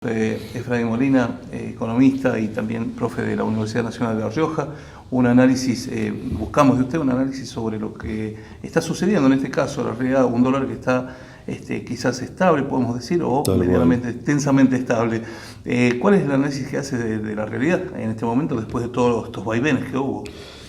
Efraín Molina, economista y también profe de la Universidad Nacional de La Rioja, un análisis, buscamos de usted un análisis sobre lo que está sucediendo en este caso, la realidad, un dólar que está quizás estable, podemos decir, o medianamente, tensamente estable. ¿Cuál es el análisis que hace de la realidad en este momento después de todos estos vaivenes que hubo?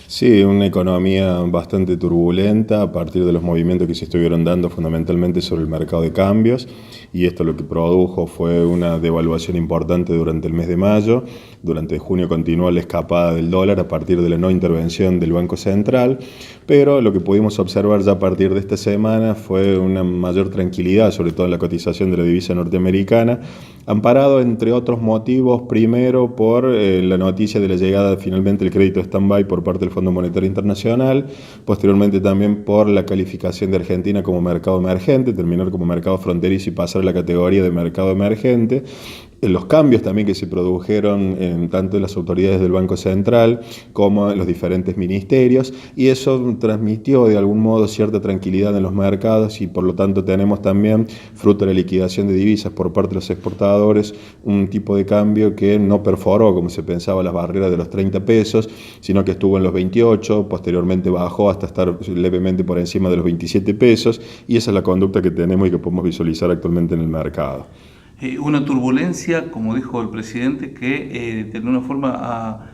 Sí, una economía bastante turbulenta a partir de los movimientos que se estuvieron dando fundamentalmente sobre el mercado de cambios, y esto lo que produjo fue una devaluación importante durante el mes de mayo. Durante junio continuó la escapada del dólar a partir de la no intervención del Banco Central, pero lo que pudimos observar ya a partir de esta semana fue una mayor tranquilidad, sobre todo en la cotización de la divisa norteamericana, amparado entre otros motivos, primero por la noticia de la llegada finalmente del crédito stand-by por parte del Fondo Monetario Internacional, posteriormente también por la calificación de Argentina como mercado emergente, terminar como mercado fronterizo y pasar a la categoría de mercado emergente. Los cambios también que se produjeron tanto en las autoridades del Banco Central como en los diferentes ministerios, y eso transmitió de algún modo cierta tranquilidad en los mercados, y por lo tanto tenemos también, fruto de la liquidación de divisas por parte de los exportadores, un tipo de cambio que no perforó, como se pensaba, las barreras de los 30 pesos, sino que estuvo en los 28, posteriormente bajó hasta estar levemente por encima de los 27 pesos, y esa es la conducta que tenemos y que podemos visualizar actualmente en el mercado. Una turbulencia, como dijo el presidente, que de alguna forma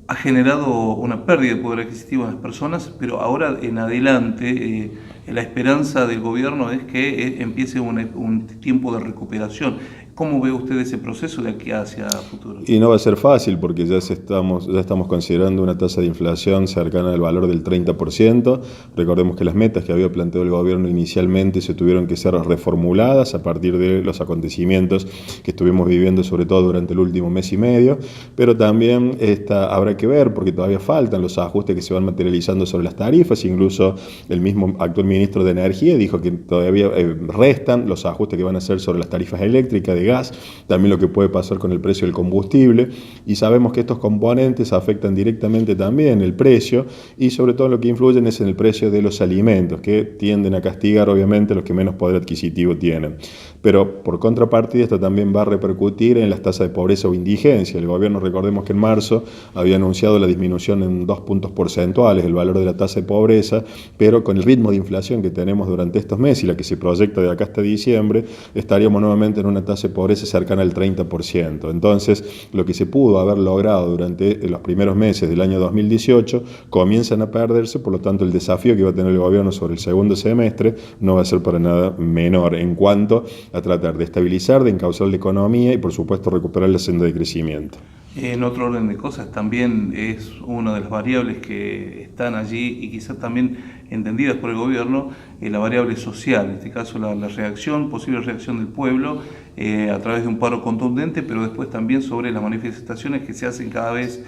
ha generado una pérdida de poder adquisitivo en las personas, pero ahora en adelante la esperanza del gobierno es que empiece un tiempo de recuperación. ¿Cómo ve usted ese proceso de aquí hacia futuro? Y no va a ser fácil porque ya estamos considerando una tasa de inflación cercana al valor del 30%. Recordemos que las metas que había planteado el gobierno inicialmente se tuvieron que ser reformuladas a partir de los acontecimientos que estuvimos viviendo, sobre todo durante el último mes y medio, pero también habrá que ver porque todavía faltan los ajustes que se van materializando sobre las tarifas. Incluso el mismo actual ministro de Energía dijo que todavía restan los ajustes que van a hacer sobre las tarifas eléctricas, de gas, también lo que puede pasar con el precio del combustible, y sabemos que estos componentes afectan directamente también el precio, y sobre todo lo que influyen es en el precio de los alimentos, que tienden a castigar obviamente a los que menos poder adquisitivo tienen. Pero por contrapartida esto también va a repercutir en las tasas de pobreza o indigencia. El gobierno, recordemos que en marzo había anunciado la disminución en 2 puntos porcentuales del valor de la tasa de pobreza, pero con el ritmo de inflación que tenemos durante estos meses y la que se proyecta de acá hasta diciembre, estaríamos nuevamente en una tasa de pobreza cercana al 30%. Entonces, lo que se pudo haber logrado durante los primeros meses del año 2018 comienzan a perderse. Por lo tanto, el desafío que va a tener el gobierno sobre el segundo semestre no va a ser para nada menor en cuanto a tratar de estabilizar, de encauzar la economía y, por supuesto, recuperar la senda de crecimiento. En otro orden de cosas, también es una de las variables que están allí y quizás también entendidas por el gobierno, la variable social, en este caso la reacción, posible reacción del pueblo a través de un paro contundente, pero después también sobre las manifestaciones que se hacen cada vez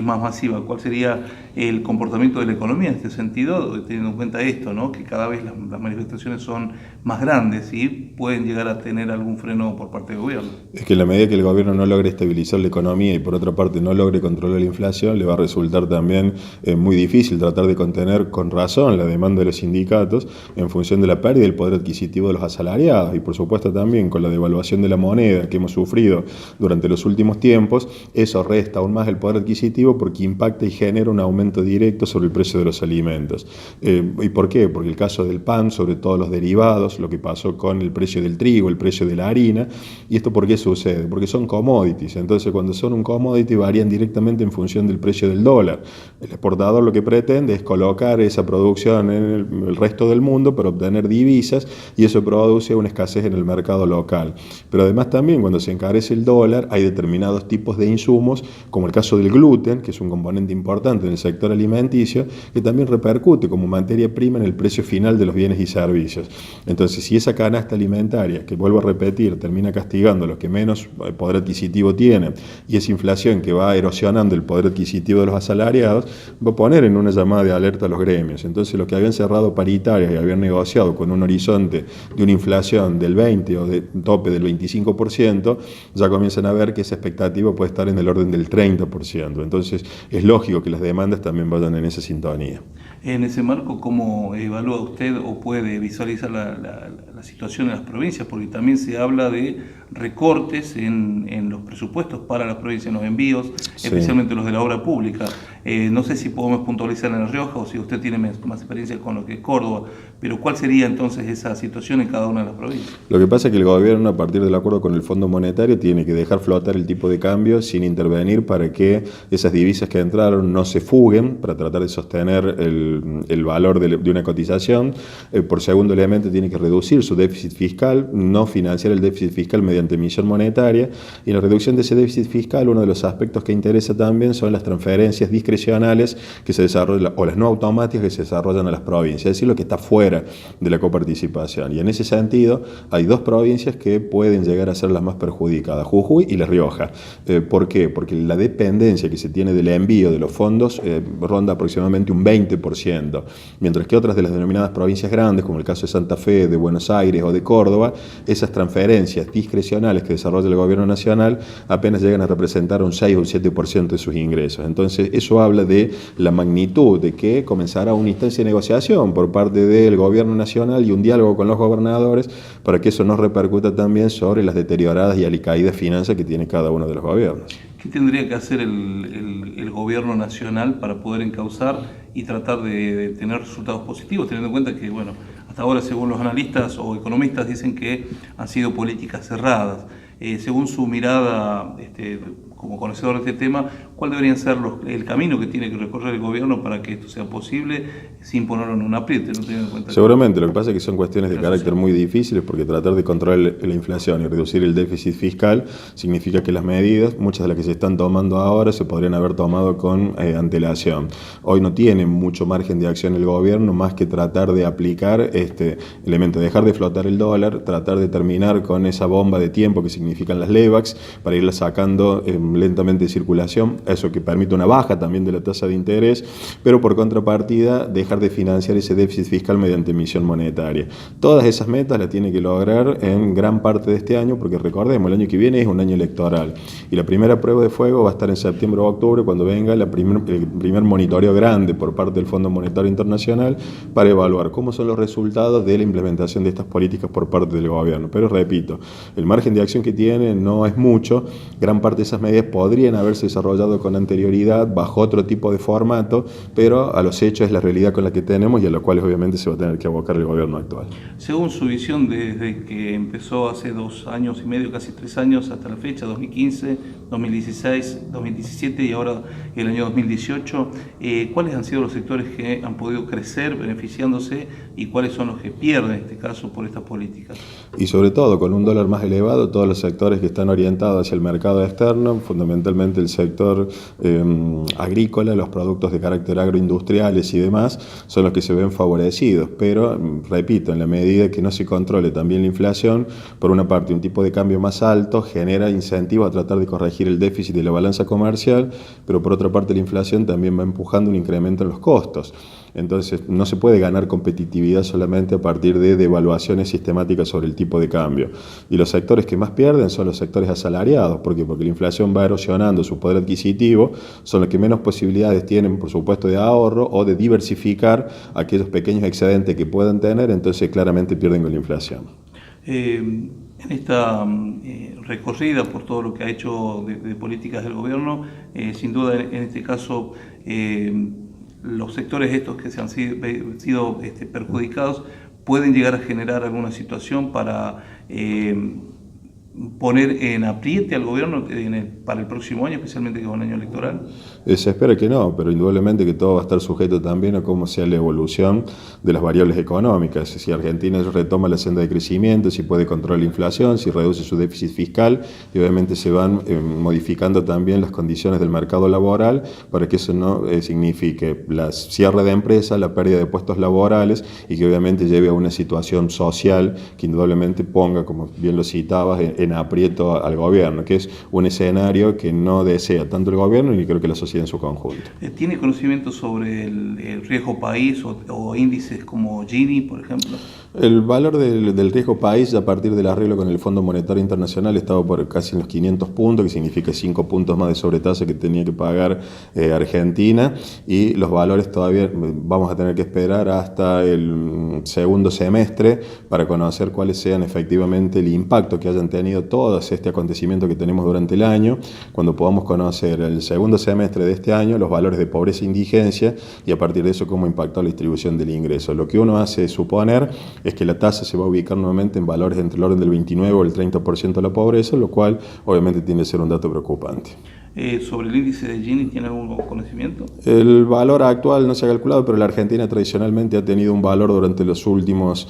más masivas. ¿Cuál sería el comportamiento de la economía en este sentido, teniendo en cuenta esto, ¿no? Que cada vez las manifestaciones son más grandes y pueden llegar a tener algún freno por parte del gobierno? Es que en la medida que el gobierno no logre estabilizar la economía y por otra parte no logre controlar la inflación, le va a resultar también muy difícil tratar de contener con razón la demanda de los sindicatos en función de la pérdida del poder adquisitivo de los asalariados, y por supuesto también con la devaluación de la moneda que hemos sufrido durante los últimos tiempos. Eso resta aún más el poder adquisitivo porque impacta y genera un aumento directo sobre el precio de los alimentos. ¿Y por qué? Porque el caso del pan, sobre todo los derivados, lo que pasó con el precio del trigo, el precio de la harina. ¿Y esto por qué sucede? Porque son commodities. Entonces, cuando son un commodity, varían directamente en función del precio del dólar. El exportador lo que pretende es colocar esa producción en el resto del mundo para obtener divisas, y eso produce una escasez en el mercado local. Pero además también, cuando se encarece el dólar, hay determinados tipos de insumos, como el caso del gluten, que es un componente importante en el sector alimenticio, que también repercute como materia prima en el precio final de los bienes y servicios. Entonces, si esa canasta alimentaria, que vuelvo a repetir, termina castigando a los que menos poder adquisitivo tienen, y esa inflación que va erosionando el poder adquisitivo de los asalariados, va a poner en una llamada de alerta a los gremios. Entonces, los que habían cerrado paritarias y habían negociado con un horizonte de una inflación del 20 o de tope del 25%, ya comienzan a ver que esa expectativa puede estar en el orden del 30%. Entonces, es lógico que las demandas también vayan en esa sintonía. En ese marco, ¿cómo evalúa usted o puede visualizar la situación en las provincias? Porque también se habla de recortes en los presupuestos para las provincias, en los envíos, Sí. especialmente los de la obra pública. No sé si podemos puntualizar en La Rioja o si usted tiene más experiencia con lo que es Córdoba, pero ¿cuál sería entonces esa situación en cada una de las provincias? Lo que pasa es que el gobierno, a partir del acuerdo con el Fondo Monetario, tiene que dejar flotar el tipo de cambio sin intervenir para que esas divisas que entraron no se fuguen, para tratar de sostener el valor de una cotización. Por segundo elemento, tiene que reducir su déficit fiscal, no financiar el déficit fiscal mediante emisión monetaria. Y en la reducción de ese déficit fiscal, uno de los aspectos que interesa también son las transferencias discrecionales que se desarrollan, o las no automáticas que se desarrollan a las provincias, es decir, lo que está fuera de la coparticipación. Y en ese sentido, hay dos provincias que pueden llegar a ser las más perjudicadas, Jujuy y La Rioja. ¿Por qué? Porque la dependencia que se tiene del envío de los fondos ronda aproximadamente un 20%, mientras que otras de las denominadas provincias grandes, como el caso de Santa Fe, de Buenos Aires o de Córdoba, esas transferencias discrecionales que desarrolla el gobierno nacional apenas llegan a representar un 6 o un 7% de sus ingresos. Entonces, eso habla de la magnitud de que comenzará una instancia de negociación por parte del gobierno nacional y un diálogo con los gobernadores para que eso no repercuta también sobre las deterioradas y alicaídas finanzas que tiene cada uno de los gobiernos. ¿Qué tendría que hacer el gobierno nacional para poder encauzar y tratar de tener resultados positivos, teniendo en cuenta que, bueno, hasta ahora, según los analistas o economistas, dicen que han sido políticas cerradas? Según su mirada como conocedor de este tema, ¿cuál deberían ser el camino que tiene que recorrer el gobierno para que esto sea posible sin ponerlo en un aprieto? No teniendo en cuenta Seguramente, lo que pasa es que son cuestiones de carácter muy difíciles, porque tratar de controlar la inflación y reducir el déficit fiscal significa que las medidas, muchas de las que se están tomando ahora, se podrían haber tomado con antelación. Hoy no tiene mucho margen de acción el gobierno, más que tratar de aplicar este elemento, dejar de flotar el dólar, tratar de terminar con esa bomba de tiempo que significan las LEVAX, para irlas sacando lentamente de circulación, eso que permite una baja también de la tasa de interés, pero por contrapartida dejar de financiar ese déficit fiscal mediante emisión monetaria. Todas esas metas las tiene que lograr en gran parte de este año, porque recordemos, el año que viene es un año electoral y la primera prueba de fuego va a estar en septiembre o octubre, cuando venga el primer monitoreo grande por parte del Fondo Monetario Internacional para evaluar cómo son los resultados de la implementación de estas políticas por parte del gobierno. Pero repito, el margen de acción que tiene no es mucho, gran parte de esas medidas podrían haberse desarrollado con anterioridad bajo otro tipo de formato, pero a los hechos es la realidad con la que tenemos y a los cuales obviamente se va a tener que abocar el gobierno actual. Según su visión, desde que empezó hace 2 años y medio, casi 3 años hasta la fecha, 2015, 2016, 2017 y ahora el año 2018, ¿cuáles han sido los sectores que han podido crecer beneficiándose y cuáles son los que pierden en este caso por estas políticas? Y sobre todo, con un dólar más elevado, todos los sectores que están orientados hacia el mercado externo, fundamentalmente el sector agrícola, los productos de carácter agroindustriales y demás, son los que se ven favorecidos. Pero, repito, en la medida que no se controle también la inflación, por una parte un tipo de cambio más alto genera incentivos a tratar de corregir el déficit de la balanza comercial, pero por otra parte la inflación también va empujando un incremento en los costos. Entonces, no se puede ganar competitividad solamente a partir de devaluaciones sistemáticas sobre el tipo de cambio. Y los sectores que más pierden son los sectores asalariados. ¿Por qué? Porque la inflación va erosionando su poder adquisitivo, son los que menos posibilidades tienen, por supuesto, de ahorro o de diversificar aquellos pequeños excedentes que puedan tener, entonces claramente pierden con la inflación. En esta recorrida por todo lo que ha hecho de políticas del gobierno, sin duda en este caso los sectores estos que se han sido perjudicados pueden llegar a generar alguna situación para poner en apriete al gobierno para el próximo año, especialmente que es un año electoral? Se espera que no, pero indudablemente que todo va a estar sujeto también a cómo sea la evolución de las variables económicas. Si Argentina retoma la senda de crecimiento, si puede controlar la inflación, si reduce su déficit fiscal, y obviamente se van modificando también las condiciones del mercado laboral para que eso no signifique la cierre de empresas, la pérdida de puestos laborales y que obviamente lleve a una situación social que indudablemente ponga, como bien lo citabas, en aprieto al gobierno, que es un escenario que no desea tanto el gobierno ni creo que la sociedad en su conjunto. ¿Tiene conocimiento sobre el riesgo país o índices como Gini, por ejemplo? El valor del riesgo país a partir del arreglo con el Fondo Monetario Internacional estaba por casi en los 500 puntos, que significa 5 puntos más de sobretasa que tenía que pagar Argentina, y los valores todavía vamos a tener que esperar hasta el segundo semestre para conocer cuáles sean efectivamente el impacto que hayan tenido todos este acontecimiento que tenemos durante el año, cuando podamos conocer el segundo semestre de este año los valores de pobreza e indigencia y a partir de eso cómo impactó la distribución del ingreso. Lo que uno hace suponer es que la tasa se va a ubicar nuevamente en valores entre el orden del 29 o el 30% de la pobreza, lo cual obviamente tiende a ser un dato preocupante. ¿Sobre el índice de Gini tiene algún conocimiento? El valor actual no se ha calculado, pero la Argentina tradicionalmente ha tenido un valor durante los últimos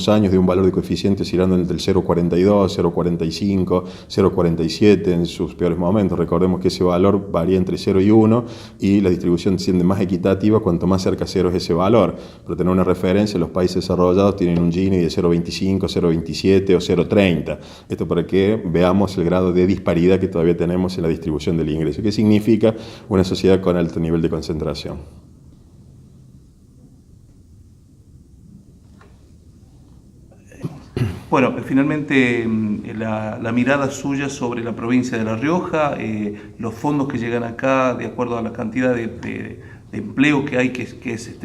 años de un valor de coeficiente oscilando entre el 0,42, 0,45, 0,47 en sus peores momentos. Recordemos que ese valor varía entre 0 y 1 y la distribución siendo más equitativa cuanto más cerca a 0 es ese valor. Para tener una referencia, los países desarrollados tienen un Gini de 0,25, 0,27 o 0,30. Esto para que veamos el grado de disparidad que todavía tenemos en la distribución del ingreso, que significa una sociedad con alto nivel de concentración. Bueno, finalmente la mirada suya sobre la provincia de La Rioja, los fondos que llegan acá de acuerdo a la cantidad de empleo que hay que es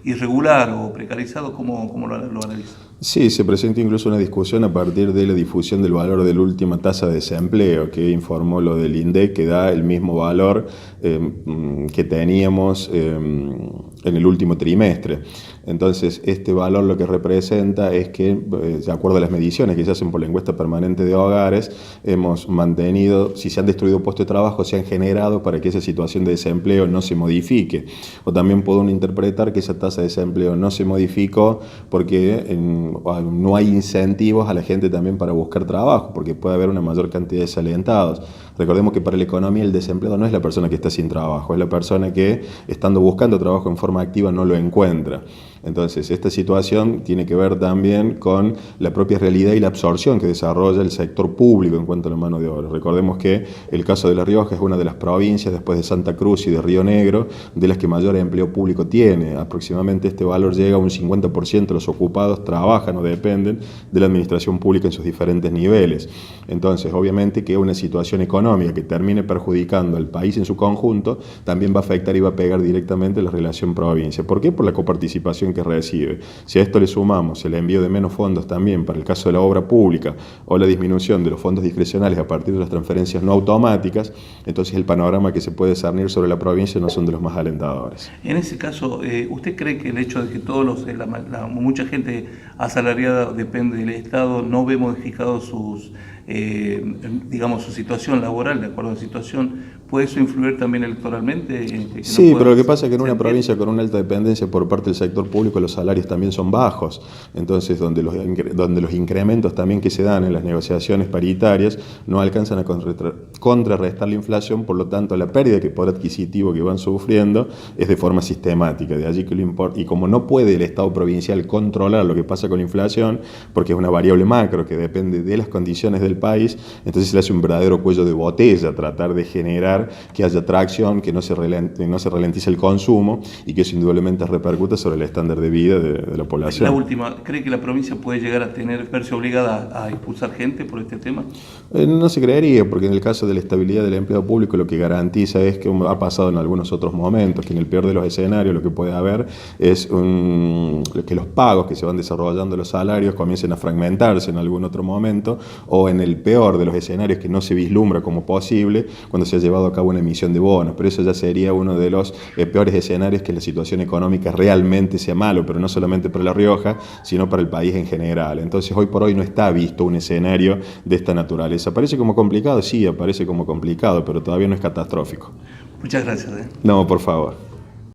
irregular o precarizado, ¿cómo lo analiza? Sí, se presenta incluso una discusión a partir de la difusión del valor de la última tasa de desempleo que informó lo del INDEC, que da el mismo valor que teníamos en el último trimestre. Entonces, este valor lo que representa es que, de acuerdo a las mediciones que se hacen por la encuesta permanente de hogares, hemos mantenido, si se han destruido puestos de trabajo, se han generado para que esa situación de desempleo no se modifique. O también puede uno interpretar que esa tasa de desempleo no se modificó porque no hay incentivos a la gente también para buscar trabajo, porque puede haber una mayor cantidad de desalentados. Recordemos que para la economía el desempleado no es la persona que está sin trabajo, es la persona que, estando buscando trabajo en forma activa, no lo encuentra. Entonces, esta situación tiene que ver también con la propia realidad y la absorción que desarrolla el sector público en cuanto a la mano de obra. Recordemos que el caso de La Rioja es una de las provincias, después de Santa Cruz y de Río Negro, de las que mayor empleo público tiene. Aproximadamente este valor llega a un 50% de los ocupados trabajan o dependen de la administración pública en sus diferentes niveles. Entonces, obviamente que una situación económica que termine perjudicando al país en su conjunto también va a afectar y va a pegar directamente la relación provincia. ¿Por qué? Por la coparticipación que recibe. Si a esto le sumamos el envío de menos fondos también para el caso de la obra pública o la disminución de los fondos discrecionales a partir de las transferencias no automáticas, entonces el panorama que se puede discernir sobre la provincia no son de los más alentadores. En ese caso, ¿usted cree que el hecho de que mucha gente asalariada depende del Estado no ve modificados su situación laboral de acuerdo a la situación? ¿Puede eso influir también electoralmente? Sí, pero lo que pasa es que en una provincia con una alta dependencia por parte del sector público los salarios también son bajos. Entonces, donde los incrementos también que se dan en las negociaciones paritarias no alcanzan a contrarrestar la inflación, por lo tanto la pérdida de poder adquisitivo que van sufriendo es de forma sistemática. De allí que lo importa. Y como no puede el Estado provincial controlar lo que pasa con la inflación, porque es una variable macro que depende de las condiciones del país, entonces se le hace un verdadero cuello de botella tratar de generar que haya tracción, que no se ralentice el consumo y que eso indudablemente repercute sobre el estándar de vida de la población. La última, ¿cree que la provincia puede llegar a verse obligada a expulsar gente por este tema? No se creería, porque en el caso de la estabilidad del empleo público lo que garantiza es que ha pasado en algunos otros momentos, que en el peor de los escenarios lo que puede haber es que los pagos que se van desarrollando los salarios comiencen a fragmentarse en algún otro momento, o en el peor de los escenarios que no se vislumbra como posible cuando se ha llevado a cabo una emisión de bonos, pero eso ya sería uno de los peores escenarios, que la situación económica realmente sea malo, pero no solamente para La Rioja, sino para el país en general. Entonces hoy por hoy no está visto un escenario de esta naturaleza. ¿Parece como complicado? Sí, aparece como complicado, pero todavía no es catastrófico. Muchas gracias. No, por favor.